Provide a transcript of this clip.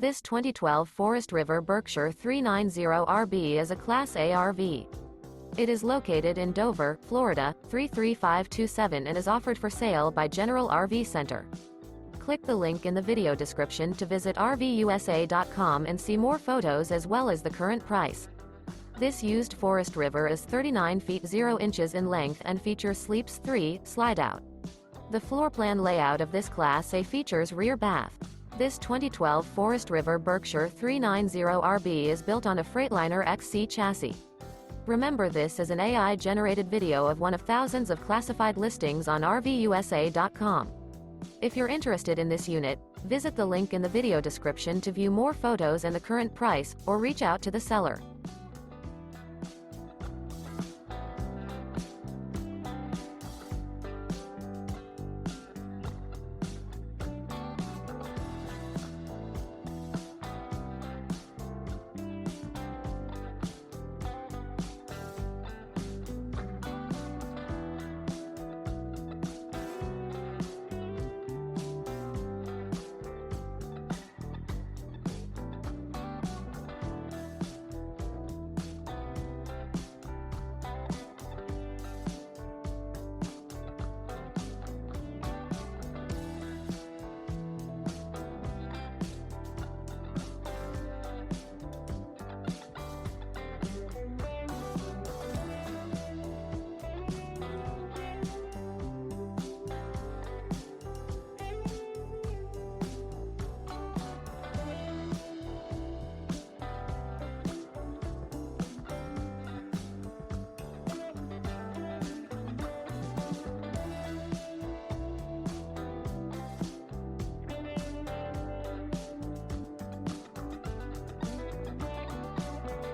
This 2012 Forest River Berkshire 390RB is a Class A RV. It is located in Dover, Florida, 33527 and is offered for sale by General RV Center. Click the link in the video description to visit RVUSA.com and see more photos as well as the current price. This used Forest River is 39 feet 0 inches in length and features Sleeps 3, Slideout. The floor plan layout of this Class A features rear bath. This 2012 Forest River Berkshire 390RB is built on a Freightliner XC chassis. Remember, this is an AI-generated video of one of thousands of classified listings on RVUSA.com. If you're interested in this unit, visit the link in the video description to view more photos and the current price, or reach out to the seller.